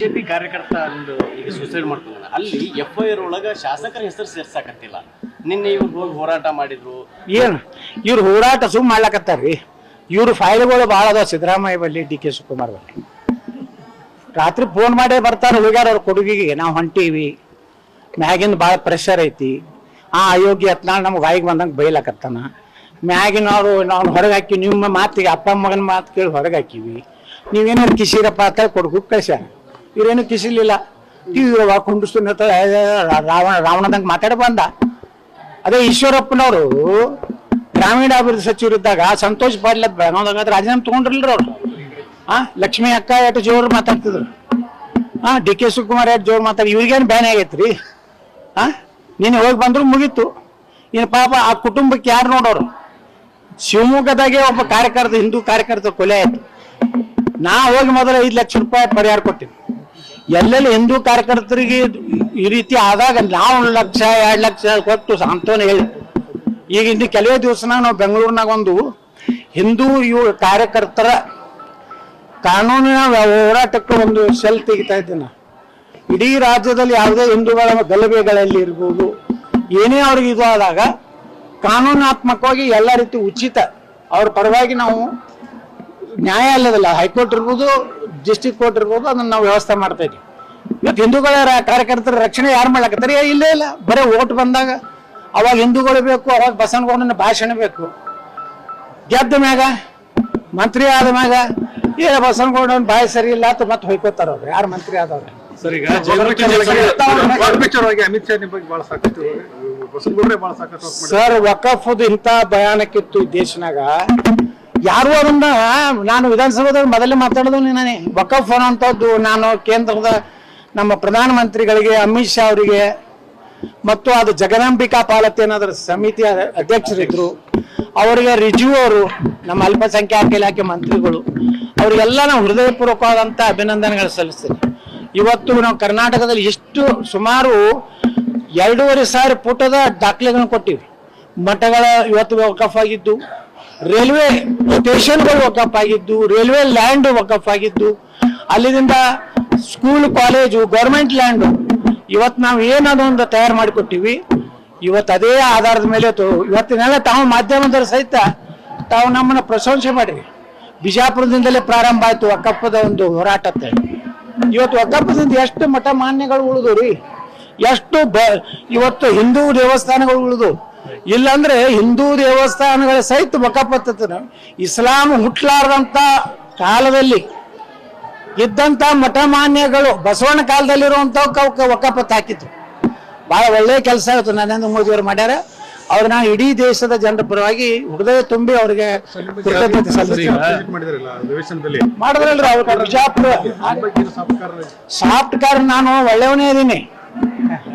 BJP ಕಾರ್ಯಕರ್ತ ಅಂದು ಈಗ ಸೂಸೈಡ್ ಮಾಡ್ಕೊಂಡ ಅಲ್ಲಿ FIR ಒಳಗ ಶಾಸಕರ ಹೆಸರು ಸೇರ್ಸಾಕತ್ತಿಲ್ಲ. ನಿನ್ನೆ ಇವ್ರು ಹೋಗಿ ಹೋರಾಟ ಮಾಡಿದ್ರು. ಏನು ಇವ್ರು ಹೋರಾಟ ಸುಮ್ ಮಾಡ್ಲಕತ್ತಾರ್ರಿ. ಇವ್ರು ಫೈಲ್ಗಳು ಭಾಳ ಅದಾವ ಸಿದ್ದರಾಮಯ್ಯ ಬಲ್ಲಿ, DK ಶಿವಕುಮಾರ್ ಬಲ್ಲಿ. ರಾತ್ರಿ ಫೋನ್ ಮಾಡೇ ಬರ್ತಾರ ಹುಡುಗಾರ ಅವ್ರ ಕೊಡುಗಿಗೆ, ನಾವು ಹೊಂಟೀವಿ, ಮ್ಯಾಗಿಂದ ಭಾಳ ಪ್ರೆಷರ್ ಐತಿ, ಆ ಅಯೋಗ್ಯ ಹತ್ನಾಳು ನಮ್ಗೆ ಬಾಯಿಗೆ ಬಂದಂಗೆ ಬೈಲಕತ್ತಾನ, ಮ್ಯಾಗಿನವ್ರು ನಾವು ಹೊರಗೆ ಹಾಕಿ ನಿಮ್ಮ ಮಾತಿಗೆ ಅಪ್ಪ ಮಗನ ಮಾತು ಕೇಳಿ ಹೊರಗೆ ಹಾಕಿವಿ, ನೀವೇನಾರು ಕಿಸಿರಪ್ಪ ಅಂತ ಕೊಡುಗು ಕಳ್ಸ್ಯಾರ. ಇವ್ರೇನು ಕಿಸಿಲಿಲ್ಲ. ಟಿವಿ ಕುಂಡಿಸ್ತು ರಾವಣದಂಗೆ ಮಾತಾಡ ಬಂದ. ಅದೇ ಈಶ್ವರಪ್ಪನವರು ಗ್ರಾಮೀಣಾಭಿವೃದ್ಧಿ ಸಚಿವರಿದ್ದಾಗ ಸಂತೋಷ್ ಪಾಟೀಲ್ ಬೆಳಗಾವದಾಗ ರಾಜೀನಾಮೆ ತಗೊಂಡ್ರಲ್ರಿ ಅವ್ರು. ಲಕ್ಷ್ಮೀ ಅಕ್ಕ ಎಷ್ಟು ಜೋರು ಮಾತಾಡ್ತಿದ್ರು, DK ಶಿವಕುಮಾರ್ ಎಷ್ಟು ಜೋರು ಮಾತಾಡಿ. ಇವ್ರಿಗೇನು ಬ್ಯಾನ್ ಆಗೈತ್ರಿ. ನೀನು ಹೋಗಿ ಬಂದ್ರು ಮುಗೀತು. ಇನ್ನು ಪಾಪ ಆ ಕುಟುಂಬಕ್ಕೆ ಯಾರು ನೋಡೋರು? ಶಿವಮೊಗ್ಗದಾಗೆ ಒಬ್ಬ ಕಾರ್ಯಕರ್ತ, ಹಿಂದೂ ಕಾರ್ಯಕರ್ತ ಕೊಲೆ ಆಯ್ತು. ನಾ ಹೋಗಿ ಮೊದಲು 5 ಲಕ್ಷ ರೂಪಾಯಿ ಪರಿಹಾರ ಕೊಟ್ಟಿನಿ. ಎಲ್ಲೆಲ್ಲಿ ಹಿಂದೂ ಕಾರ್ಯಕರ್ತರಿಗೆ ಈ ರೀತಿ ಆದಾಗ ನಾವು 1 ಲಕ್ಷ 2 ಲಕ್ಷ ಕೊಟ್ಟು ಸಾಂತ್ವನ ಹೇಳಿ. ಈಗ ಇಂದು ಕೆಲವೇ ದಿವಸನಾಗ ನಾವು ಬೆಂಗಳೂರಿನಾಗ ಒಂದು ಹಿಂದೂ ಕಾರ್ಯಕರ್ತರ ಕಾನೂನಿನ ಹೋರಾಟಕ್ಕೆ ಒಂದು ಸೆಲ್ ತೆಗಿತಾ ಇದ್ದೇನೆ. ಇಡೀ ರಾಜ್ಯದಲ್ಲಿ ಯಾವುದೇ ಹಿಂದೂಗಳ ಗಲಭೆಗಳಲ್ಲಿ ಇರ್ಬೋದು, ಏನೇ ಅವ್ರಿಗೆ ಇದು ಆದಾಗ ಕಾನೂನಾತ್ಮಕವಾಗಿ ಎಲ್ಲ ರೀತಿ ಉಚಿತ ಅವ್ರ ಪರವಾಗಿ ನಾವು ನ್ಯಾಯಾಲಯದಲ್ಲ, ಹೈಕೋರ್ಟ್ ಇರ್ಬೋದು, ಡಿಸ್ಟ್ರಿಕ್ಟ್ ಕೋರ್ಟ್ ಇರ್ಬೋದು, ಅದನ್ನ ನಾವು ವ್ಯವಸ್ಥೆ ಮಾಡ್ತಾ ಇದ್ದೀವಿ. ಇವತ್ತು ಹಿಂದೂಗಳ ಕಾರ್ಯಕರ್ತರ ರಕ್ಷಣೆ ಯಾರು ಮಾಡ್ಲಕತ್ತಾರೆ? ಇಲ್ಲೇ ಇಲ್ಲ. ಬರೀ ಓಟ್ ಬಂದಾಗ ಅವಾಗ ಹಿಂದೂಗಳು ಬೇಕು, ಅವಾಗ ಬಸವನಗೌಡನ ಭಾಷಣ ಬೇಕು. ಗೆದ್ದ ಮ್ಯಾಗ ಮಂತ್ರಿ ಆದ ಮ್ಯಾಗ ಬಸವನಗೌಡನ ಬಾಯಿ ಸರಿ ಇಲ್ಲ ಅಂತ ಮತ್ತೆ ಹೊಯ್ಕೋತಾರ ಅವ್ರು, ಯಾರು ಮಂತ್ರಿ ಆದವ್ರೆ. ಸರ್, ವಕಫ್ ಇಂತ ಭಯಾನಕಿತ್ತು ದೇಶನಾಗ. ಯಾರು ಅದನ್ನ ನಾನು ವಿಧಾನಸಭೆದಾಗ ಮೊದಲೇ ಮಾತಾಡೋದು ನಾನೇ. ವಕಫ್ ಅನ್ನೋಂಥದ್ದು ನಾನು ಕೇಂದ್ರದ ನಮ್ಮ ಪ್ರಧಾನಮಂತ್ರಿಗಳಿಗೆ, ಅಮಿತ್ ಶಾ ಅವರಿಗೆ, ಮತ್ತು ಅದು ಜಗದಾಂಬಿಕಾ ಪಾಲತಿ ಅನ್ನೋದ್ರ ಸಮಿತಿಯ ಅಧ್ಯಕ್ಷರಿದ್ರು, ಅವರಿಗೆ ರಿಜ್ವು ಅವರು, ನಮ್ಮ ಅಲ್ಪಸಂಖ್ಯಾತ ಇಲಾಖೆ ಮಂತ್ರಿಗಳು, ಅವರಿಗೆಲ್ಲ ನಾವು ಹೃದಯಪೂರ್ವಕವಾದಂಥ ಅಭಿನಂದನೆಗಳು ಸಲ್ಲಿಸ್ತೇನೆ. ಇವತ್ತು ನಾವು ಕರ್ನಾಟಕದಲ್ಲಿ ಎಷ್ಟು ಸುಮಾರು 2,500 ಪುಟದ ದಾಖಲೆಗಳನ್ನು ಕೊಟ್ಟಿವಿ. ಮಠಗಳ ಇವತ್ತು ವಕಫ್ ಆಗಿದ್ದು, ರೈಲ್ವೆ ಸ್ಟೇಷನ್ಗಳು ವಕಫ್ ಆಗಿದ್ದು, ರೈಲ್ವೆ ಲ್ಯಾಂಡ್ ವಕಫ್ ಆಗಿದ್ದು, ಅಲ್ಲಿಂದ ಸ್ಕೂಲ್ ಕಾಲೇಜು ಗೌರ್ಮೆಂಟ್ ಲ್ಯಾಂಡು ಇವತ್ತು ನಾವು ಏನದೊಂದು ತಯಾರು ಮಾಡಿಕೊಟ್ಟಿವಿ. ಇವತ್ತು ಅದೇ ಆಧಾರದ ಮೇಲೆ ಇವತ್ತಿನೆಲ್ಲ ತಾವು ಮಾಧ್ಯಮದವರು ಸಹಿತ ತಾವು ನಮ್ಮನ್ನು ಪ್ರಶಂಸೆ ಮಾಡಿರಿ. ಬಿಜಾಪುರದಿಂದಲೇ ಪ್ರಾರಂಭ ಆಯ್ತು ವಕಫದ ಒಂದು ಹೋರಾಟ ಅಂತ. ಇವತ್ತು ವಕಫದಿಂದ ಎಷ್ಟು ಮಠ ಮಾನ್ಯಗಳು ಉಳಿದು ರೀ, ಎಷ್ಟು ಇವತ್ತು ಹಿಂದೂ ದೇವಸ್ಥಾನಗಳು ಉಳಿದು. ಇಲ್ಲಾಂದ್ರೆ ಹಿಂದೂ ದೇವಸ್ಥಾನಗಳ ಸಹಿತ ವಕಫ್. ಇಸ್ಲಾಂ ಹುಟ್ಲಾರ್ದಂತ ಕಾಲದಲ್ಲಿ ಇದ್ದಂತ ಮಠ ಮಾನ್ಯಗಳು ಬಸವಣ್ಣ ಕಾಲದಲ್ಲಿರುವಂತ ವಕಫತ್ ಹಾಕಿದ್ರು. ಬಹಳ ಒಳ್ಳೆಯ ಕೆಲಸ ಆಯ್ತು ನರೇಂದ್ರ ಮೋದಿ ಅವರು ಮಾಡ್ಯಾರ. ಅವ್ರು ನಾವು ಇಡೀ ದೇಶದ ಜನರ ಪರವಾಗಿ ಹೃದಯ ತುಂಬಿ ಅವ್ರಿಗೆ ಕೃತಜ್ಞತೆ ಸಲ್ಲಿಸ್ತೀವಿ. ಮಾಡಿದ್ರಲ್ರಿ ಅವ್ರ ಬಿಜಾಪುರ ಸಾಫ್ಟ್ ಕಾರ್. ನಾನು ಒಳ್ಳೆಯವನೇ ಇದೀನಿ,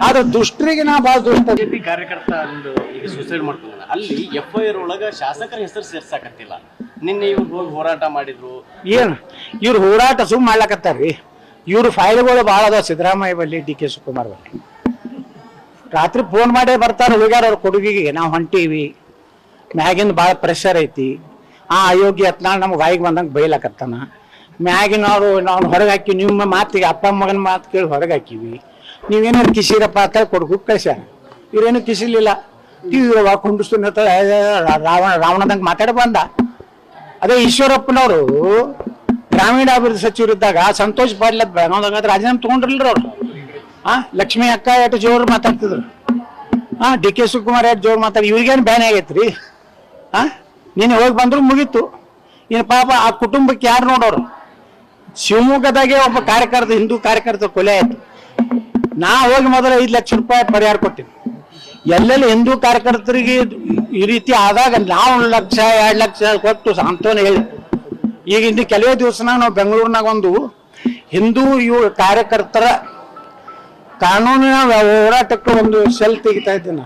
ಆದ್ರೆ ದುಷ್ಟರಿಗೆ ನಾ ಬಹಳ ದುಷ್ಟ. ಬಿಜೆಪಿ ಕಾರ್ಯಕರ್ತ ಅಂದು ಈಗ ಸೂಸೈಡ್ ಮಾಡ್ಕೊಂಡ ಅಲ್ಲಿ FIR ಒಳಗ ಶಾಸಕರ ಹೆಸರು ಸೇರ್ಸಾಕತ್ತಿಲ್ಲ. ನಿನ್ನೆ ಇವ್ರು ಹೋಗಿ ಹೋರಾಟ ಮಾಡಿದ್ರು. ಏನು ಇವ್ರು ಹೋರಾಟ ಸುಮ್ ಮಾಡ್ಲಕತ್ತಾರ್ರಿ. ಇವ್ರು ಫೈಲ್ಗಳು ಭಾಳ ಅದಾವ ಸಿದ್ದರಾಮಯ್ಯ ಬಲ್ಲಿ, DK ಶಿವಕುಮಾರ್ ಬಲ್ಲಿ. ರಾತ್ರಿ ಫೋನ್ ಮಾಡೇ ಬರ್ತಾರ ಹುಡುಗಾರ ಅವ್ರ ಕೊಡುಗಿಗೆ, ನಾವು ಹೊಂಟೀವಿ, ಮ್ಯಾಗಿಂದ ಭಾಳ ಪ್ರೆಷರ್ ಐತಿ, ಆ ಅಯೋಗ್ಯ ಹತ್ನಾಳು ನಮ್ಗೆ ಬಾಯಿಗೆ ಬಂದಂಗೆ ಬೈಲಕತ್ತಾನ, ಮ್ಯಾಗಿನವ್ರು ನಾವು ಹೊರಗೆ ಹಾಕಿ ನಿಮ್ಮ ಮಾತಿಗೆ ಅಪ್ಪ ಮಗನ ಮಾತು ಕೇಳಿ ಹೊರಗೆ ಹಾಕಿವಿ, ನೀವೇನಾರು ಕಿಸಿರಪ್ಪ ಅಂತ ಕೊಡುಗು ಕಳ್ಸ್ಯಾರ. ಇವ್ರೇನು ಕಿಸಿಲಿಲ್ಲ. ಟಿವಿ ಕುಂಡಿಸ್ತು ರಾವಣದಂಗೆ ಮಾತಾಡ ಬಂದ. ಅದೇ ಈಶ್ವರಪ್ಪನವರು ಗ್ರಾಮೀಣಾಭಿವೃದ್ಧಿ ಸಚಿವರಿದ್ದಾಗ ಸಂತೋಷ್ ಪಾಟೀಲ್ ಬೆಳಗಾವದಾಗ ರಾಜೀನಾಮೆ ತಗೊಂಡ್ರಲ್ರಿ ಅವ್ರು. ಲಕ್ಷ್ಮೀ ಅಕ್ಕ ಎಷ್ಟು ಜೋರು ಮಾತಾಡ್ತಿದ್ರು, DK ಶಿವಕುಮಾರ್ ಎಷ್ಟು ಜೋರು ಮಾತಾಡಿ. ಇವ್ರಿಗೇನು ಬ್ಯಾನ್ ಆಗೈತ್ರಿ. ನೀನು ಹೋಗಿ ಬಂದ್ರು ಮುಗೀತು. ಇನ್ನು ಪಾಪ ಆ ಕುಟುಂಬಕ್ಕೆ ಯಾರು ನೋಡೋರು? ಶಿವಮೊಗ್ಗದಾಗೆ ಒಬ್ಬ ಕಾರ್ಯಕರ್ತ, ಹಿಂದೂ ಕಾರ್ಯಕರ್ತ ಕೊಲೆ ಆಯ್ತು. ನಾ ಹೋಗಿ ಮೊದಲು 5 ಲಕ್ಷ ರೂಪಾಯಿ ಪರಿಹಾರ ಕೊಟ್ಟಿನಿ. ಎಲ್ಲೆಲ್ಲಿ ಹಿಂದೂ ಕಾರ್ಯಕರ್ತರಿಗೆ ಈ ರೀತಿ ಆದಾಗ ನಾವು 1 ಲಕ್ಷ 2 ಲಕ್ಷ ಕೊಟ್ಟು ಸಾಂತ್ವನ ಹೇಳಿ. ಈಗ ಇಂದು ಕೆಲವೇ ದಿವಸನಾಗ ನಾವು ಬೆಂಗಳೂರಿನಾಗ ಒಂದು ಹಿಂದೂ ಕಾರ್ಯಕರ್ತರ ಕಾನೂನಿನ ಹೋರಾಟಕ್ಕೆ ಒಂದು ಸೆಲ್ ತೆಗಿತಾ ಇದ್ದೇನೆ.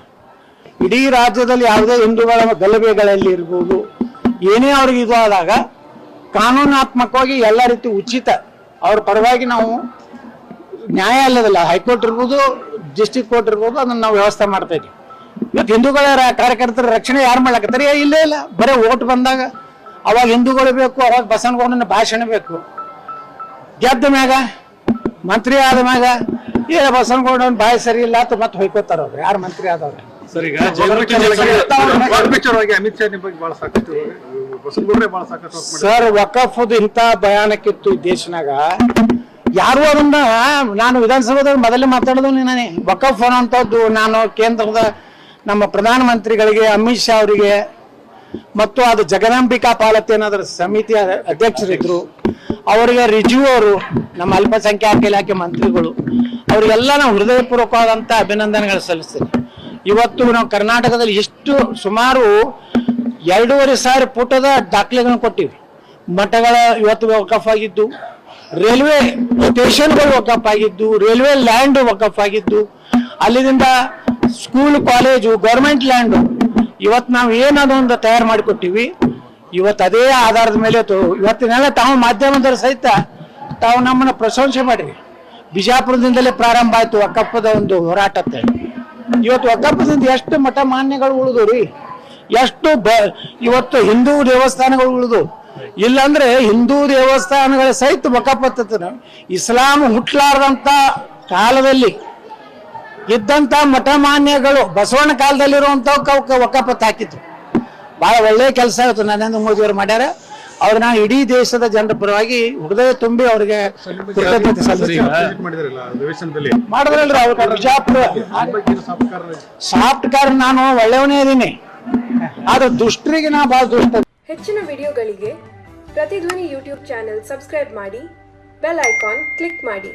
ಇಡೀ ರಾಜ್ಯದಲ್ಲಿ ಯಾವುದೇ ಹಿಂದೂಗಳ ಗಲಭೆಗಳಲ್ಲಿ ಇರ್ಬೋದು, ಏನೇ ಅವ್ರಿಗೆ ಇದು ಆದಾಗ ಕಾನೂನಾತ್ಮಕವಾಗಿ ಎಲ್ಲ ರೀತಿ ಉಚಿತ ಅವ್ರ ಪರವಾಗಿ ನಾವು ನ್ಯಾಯಾಲಯದಲ್ಲ, ಹೈಕೋರ್ಟ್ ಇರ್ಬೋದು, ಡಿಸ್ಟ್ರಿಕ್ಟ್ ಕೋರ್ಟ್ ಇರ್ಬೋದು, ಅದನ್ನ ನಾವು ವ್ಯವಸ್ಥೆ ಮಾಡ್ತಾ ಇದ್ದೀವಿ. ಇವತ್ತು ಹಿಂದೂಗಳ ಕಾರ್ಯಕರ್ತರ ರಕ್ಷಣೆ ಯಾರು ಮಾಡ್ಲಕತ್ತಾರೆ? ಇಲ್ಲೇ ಇಲ್ಲ. ಬರೀ ಓಟ್ ಬಂದಾಗ ಅವಾಗ ಹಿಂದೂಗಳು ಬೇಕು, ಅವಾಗ ಬಸವನಗೌಡನ ಭಾಷಣ ಬೇಕು. ಗೆದ್ದ ಮ್ಯಾಗ ಮಂತ್ರಿ ಆದ ಮ್ಯಾಗ ಏ ಬಸವನಗೌಡನ್ ಬಾಯಿ ಸರಿ ಇಲ್ಲ ಅಂತ ಮತ್ತೆ ಹೊಯ್ಕೋತಾರ ಅವ್ರು ಯಾರು ಮಂತ್ರಿ ಆದವ್ರೆ. ಸರ್ ಈಗ ವಾಗ್ಮಿಕ್ಚರವಾಗಿ ಅಮಿತ್ ಶಾ ನಿಮ್ಮ ಬಗ್ಗೆ ಬಹಳ ಸಾಕಷ್ಟು ಬಸವನಗೌಡ್ರೆ ಬಹಳ ಸಾಕಷ್ಟು ಸರ್ ವಕಫ್ದು ಇಂಥ ಭಯಾನಕಿತ್ತು ಈ ದೇಶನಾಗ ಯಾರು ಅದನ್ನ ನಾನು ವಿಧಾನಸಭೆದಾಗ ಮೊದಲೇ ಮಾತಾಡೋದು ನಾನೇ ವಕಫ್ ಅನ್ನೋಂಥದ್ದು ನಾನು ಕೇಂದ್ರದ ನಮ್ಮ ಪ್ರಧಾನಮಂತ್ರಿಗಳಿಗೆ ಅಮಿತ್ ಶಾ ಅವರಿಗೆ ಮತ್ತು ಅದು ಜಗದಾಂಬಿಕಾ ಪಾಲತಿ ಅನ್ನೋದ್ರ ಸಮಿತಿಯ ಅಧ್ಯಕ್ಷರಿದ್ರು ಅವರಿಗೆ ರಿಜ್ಯೂ ಅವರು ನಮ್ಮ ಅಲ್ಪಸಂಖ್ಯಾತ ಇಲಾಖೆ ಮಂತ್ರಿಗಳು ಅವರಿಗೆಲ್ಲ ನಾವು ಹೃದಯಪೂರ್ವಕವಾದಂಥ ಅಭಿನಂದನೆಗಳು ಸಲ್ಲಿಸ್ತೀನಿ. ಇವತ್ತು ನಾವು ಕರ್ನಾಟಕದಲ್ಲಿ ಎಷ್ಟು ಸುಮಾರು 2,500 ಪುಟದ ದಾಖಲೆಗಳನ್ನು ಕೊಟ್ಟಿವಿ. ಮಠಗಳ ಇವತ್ತು ವಕಫ್ ಆಗಿದ್ದು, ರೈಲ್ವೆ ಸ್ಟೇಷನ್ಗಳು ವಕಫ್ ಆಗಿದ್ದು, ರೈಲ್ವೆ ಲ್ಯಾಂಡ್ ವಕಫ್ ಆಗಿದ್ದು, ಅಲ್ಲಿಂದ ಸ್ಕೂಲ್ ಕಾಲೇಜು ಗೌರ್ಮೆಂಟ್ ಲ್ಯಾಂಡು ಇವತ್ತು ನಾವು ಏನದೊಂದು ತಯಾರು ಮಾಡಿಕೊಟ್ಟಿವಿ. ಇವತ್ತು ಅದೇ ಆಧಾರದ ಮೇಲೆ ಇವತ್ತಿನೆಲ್ಲ ತಾವು ಮಾಧ್ಯಮದವರು ಸಹಿತ ತಾವು ನಮ್ಮನ್ನು ಪ್ರಶಂಸೆ ಮಾಡಿರಿ. ಬಿಜಾಪುರದಿಂದಲೇ ಪ್ರಾರಂಭ ಆಯ್ತು ವಕಫದ ಒಂದು ಹೋರಾಟ ಅಂತ ಹೇಳಿ. ಇವತ್ತು ವಕಫದಿಂದ ಎಷ್ಟು ಮಠ ಮಾನ್ಯಗಳು ಉಳಿದು ರೀ, ಎಷ್ಟು ಇವತ್ತು ಹಿಂದೂ ದೇವಸ್ಥಾನಗಳು ಉಳಿದು. ಇಲ್ಲಾಂದ್ರೆ ಹಿಂದೂ ದೇವಸ್ಥಾನಗಳ ಸಹಿತ ವಕಫ್ ಇಸ್ಲಾಂ ಹುಟ್ಲಾರ್ದಂತ ಕಾಲದಲ್ಲಿ ಇದ್ದಂತ ಮಠ ಮಾನ್ಯಗಳು ಬಸವಣ್ಣ ಕಾಲದಲ್ಲಿರುವಂತ ವಕಫತ್ ಹಾಕಿದ್ರು. ಬಹಳ ಒಳ್ಳೆಯ ಕೆಲಸ ಆಯ್ತು ನರೇಂದ್ರ ಮೋದಿ ಅವರು ಮಾಡ್ಯಾರ. ಅವ್ರು ನಾವು ಇಡೀ ದೇಶದ ಜನರ ಪರವಾಗಿ ಹೃದಯ ತುಂಬಿ ಅವ್ರಿಗೆ ಕೃತಜ್ಞತೆ ಸಲ್ಲಿಸ್ತೀವಿ. ಮಾಡಿದ್ರಲ್ರಿ ಅವ್ರ ಬಿಜಾಪುರ ಸಾಫ್ಟ್ ಕಾರ್ ನಾನು ಒಳ್ಳೆಯವನೇ ಇದೀನಿ, ಆದ್ರೆ ದುಷ್ಟರಿಗೆ ನಾ ಬಹಳ ದುಷ್ಟ. ಹೆಚ್ಚಿನ ವಿಡಿಯೋಗಳಿಗೆ ಪ್ರತಿಧ್ವನಿ ಯೂಟ್ಯೂಬ್ ಚಾನೆಲ್ ಸಬ್ಸ್ಕ್ರೈಬ್ ಮಾಡಿ, ಬೆಲ್ ಐಕಾನ್ ಕ್ಲಿಕ್ ಮಾಡಿ.